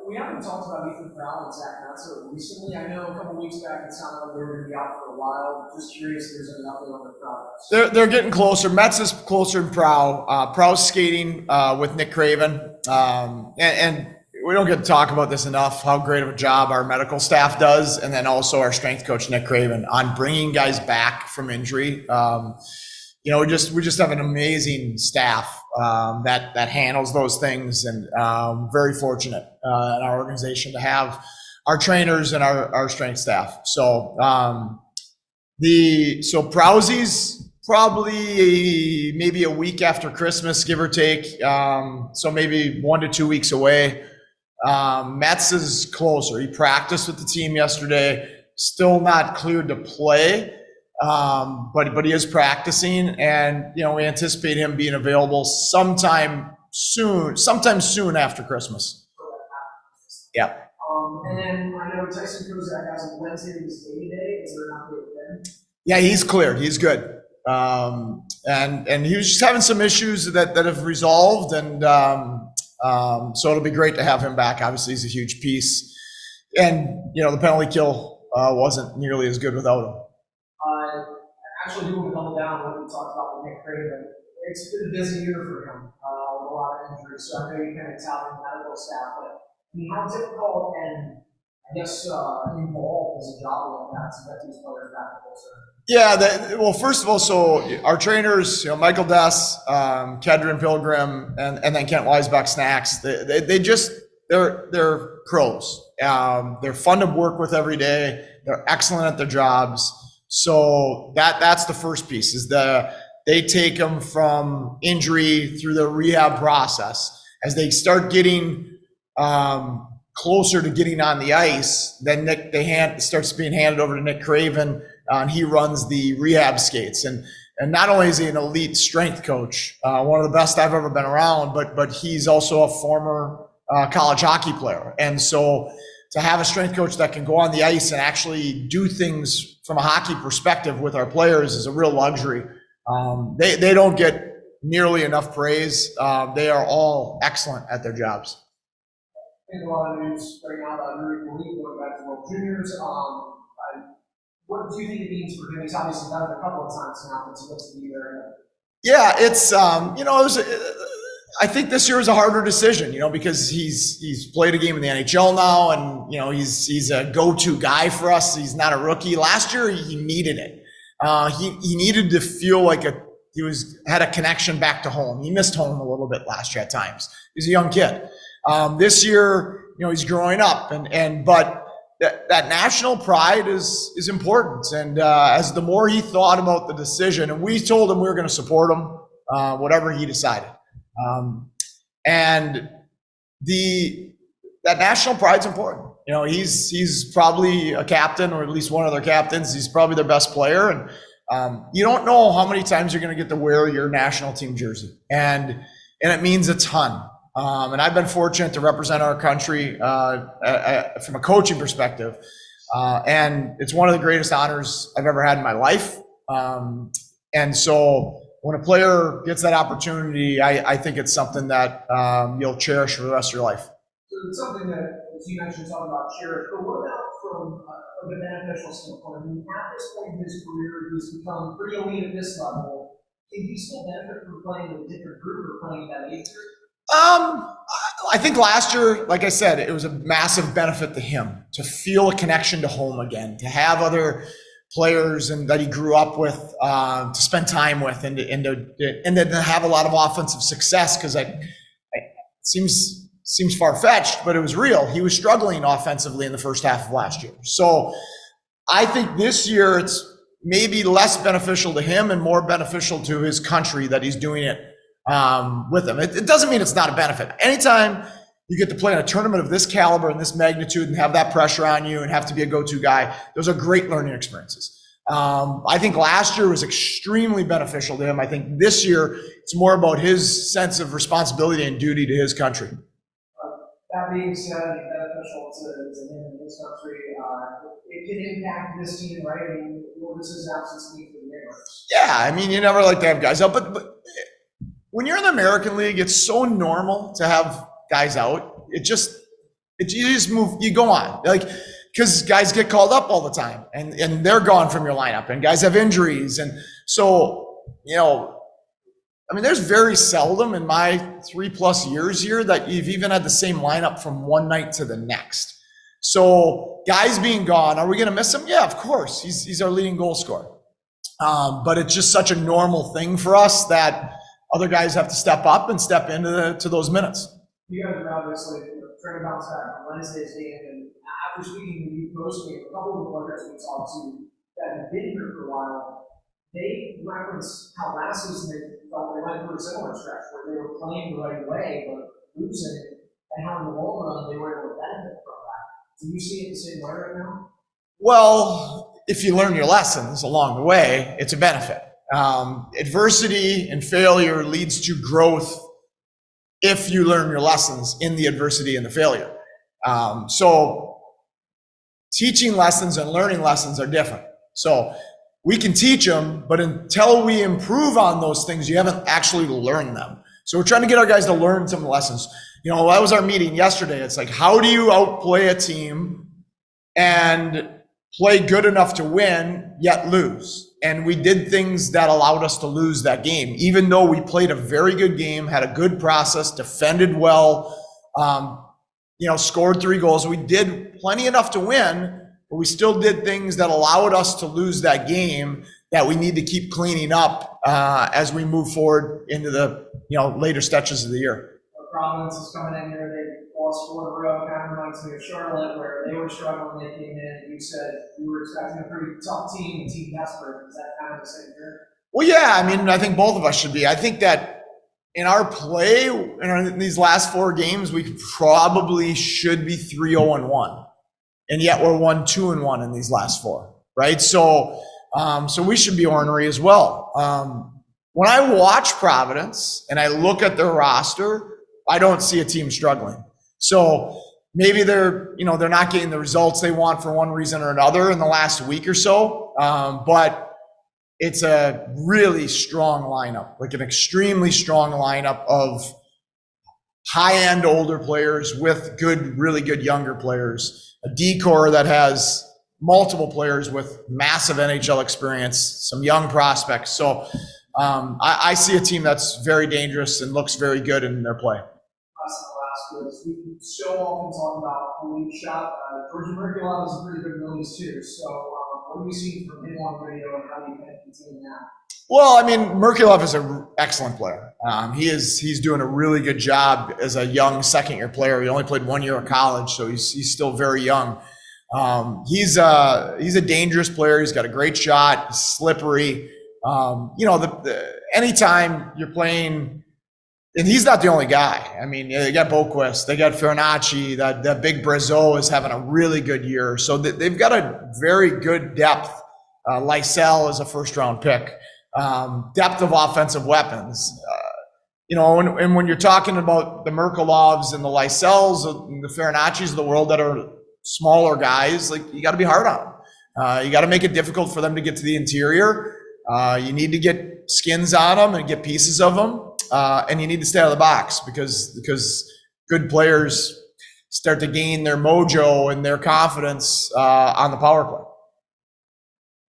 We haven't talked about Ethan Brown and Zach Metzer recently. I know a couple weeks back it sounded like they were going to be out for a while. Just curious if there's any update on the progress. They're getting closer. Metz is closer than Prow. Prow's skating with Nick Craven. And we don't get to talk about this enough, how great of a job our medical staff does, and then also our strength coach, Nick Craven, on bringing guys back from injury. We just have an amazing staff that handles those things, and very fortunate in our organization to have our trainers and our strength staff. So Prowsy's probably maybe a week after Christmas, give or take. So maybe 1 to 2 weeks away. Metz is closer. He practiced with the team yesterday, still not cleared to play. But he is practicing, and we anticipate him being available sometime soon after Christmas. Yeah. And then I know Tyson Kozak has a Wednesday his day-to-day. Is there an update with him? Yeah, he's cleared. He's good. And he was just having some issues that have resolved, and so it'll be great to have him back. Obviously, he's a huge piece, and the penalty kill wasn't nearly as good without him. Actually, doing double down what we talked about with Nick Craven, it's been a busy year for him with a lot of injuries. So I know you kind of tout the medical staff, but I mean, how difficult and I guess involved is a job like that to get these players back to full strength? Yeah, well, first of all, so our trainers, Michael Dess, Kedron Pilgrim, and then Kent Weisbach Snacks, they're pros. They're fun to work with every day. They're excellent at their jobs. So that's the first piece, is they take them from injury through the rehab process. As they start getting closer to getting on the ice, then starts being handed over to Nick Craven, and he runs the rehab skates. And not only is he an elite strength coach, one of the best I've ever been around, but he's also a former college hockey player. And so to have a strength coach that can go on the ice and actually do things from a hockey perspective with our players is a real luxury. They don't get nearly enough praise. They are all excellent at their jobs. I think a lot of news right now about Yuri Malik going back to World Juniors. What do you think it means for him? He's obviously done it a couple of times now, but so to be there. Yeah, it's I think this year was a harder decision, because he's played a game in the NHL now, and he's a go-to guy for us. He's not a rookie. Last year he needed it. He needed to feel like he had a connection back to home. He missed home a little bit last year at times. He's a young kid. This year, he's growing up, but that national pride is important. And as the more he thought about the decision, and we told him we were going to support him, whatever he decided. And that national pride's important. He's probably a captain, or at least one of their captains. He's probably their best player, and you don't know how many times you're going to get to wear your national team jersey, and it means a ton. And I've been fortunate to represent our country from a coaching perspective, and it's one of the greatest honors I've ever had in my life. And so when a player gets that opportunity, I think it's something that you'll cherish for the rest of your life. So it's something that, as you mentioned, talking about cherish, but what about from the beneficial standpoint? I mean, at this point in his career, he's become pretty elite at this level. Can he still benefit from playing with a different group or playing that age group? I think last year, like I said, it was a massive benefit to him to feel a connection to home again, to have other players and that he grew up with, to spend time with, and then to have a lot of offensive success, because it seems far-fetched, but it was real. He was struggling offensively in the first half of last year. So I think this year it's maybe less beneficial to him and more beneficial to his country that he's doing it with them. It doesn't mean it's not a benefit. Anytime you get to play in a tournament of this caliber and this magnitude and have that pressure on you and have to be a go-to guy, those are great learning experiences. I think last year was extremely beneficial to him. I think this year it's more about his sense of responsibility and duty to his country. That being said, beneficial to him and his country, it can impact this team, right? I mean, what does his absence mean for the Mariners? Yeah, I mean, you never like to have guys out, but when you're in the American League, it's so normal to have guys out. you just move, you go on. Like, because guys get called up all the time and they're gone from your lineup and guys have injuries. And so, I mean, there's very seldom in my 3+ years here that you've even had the same lineup from one night to the next. So guys being gone, are we going to miss him? Yeah, of course. He's our leading goal scorer. But it's just such a normal thing for us that other guys have to step up and step into to those minutes. You guys are obviously trying to bounce back on Wednesday's game, and after speaking to you post-game, a couple of the players we talked to that have been here for a while, they referenced how last season they felt they went through a similar stretch where they were playing the right way but losing, and how in the long run they were able to benefit from that. Do you see it the same way right now? Well, if you learn your lessons along the way, it's a benefit. Adversity and failure leads to growth if you learn your lessons in the adversity and the failure. So teaching lessons and learning lessons are different. So we can teach them, but until we improve on those things, you haven't actually learned them. So we're trying to get our guys to learn some lessons. That was our meeting yesterday. It's like, how do you outplay a team and play good enough to win, yet lose? And we did things that allowed us to lose that game, even though we played a very good game, had a good process, defended well, scored 3 goals. We did plenty enough to win, but we still did things that allowed us to lose that game that we need to keep cleaning up as we move forward into the later stretches of the year. Providence is coming in here, they lost 4 in a row. Kind of reminds me of Charlotte, where they were struggling when they came in. You said you were expecting a pretty tough team and team desperate. Is that kind of the same here? Well, yeah, I mean, I think both of us should be. I think that in our play, in these last 4 games, we probably should be 3-0-1. And yet we're 1-2-1 in these last 4, right? So we should be ornery as well. When I watch Providence and I look at their roster, I don't see a team struggling. So maybe they're not getting the results they want for one reason or another in the last week or so. But it's a really strong lineup, like an extremely strong lineup of high-end older players with really good younger players, a D-core that has multiple players with massive NHL experience, some young prospects. So I see a team that's very dangerous and looks very good in their play. We so often talk about who we shot. George Merkulov is a pretty good release too. So what do you see from him on radio and how do you kind of continue that? Well, I mean, Merkulov is an excellent player. He's doing a really good job as a young second-year player. He only played 1 year of college, so he's still very young. He's a dangerous player. He's got a great shot. He's slippery. Anytime you're playing, and he's not the only guy. I mean, they got Boquist, they got Farinacci, that big Brazeau is having a really good year. So they've got a very good depth. Lysell is a first-round pick. Depth of offensive weapons. And when you're talking about the Merkulovs and the Lysells and the Farinaccis of the world that are smaller guys, like, you got to be hard on them. You got to make it difficult for them to get to the interior. You need to get skins on them and get pieces of them. And you need to stay out of the box because good players start to gain their mojo and their confidence on the power play.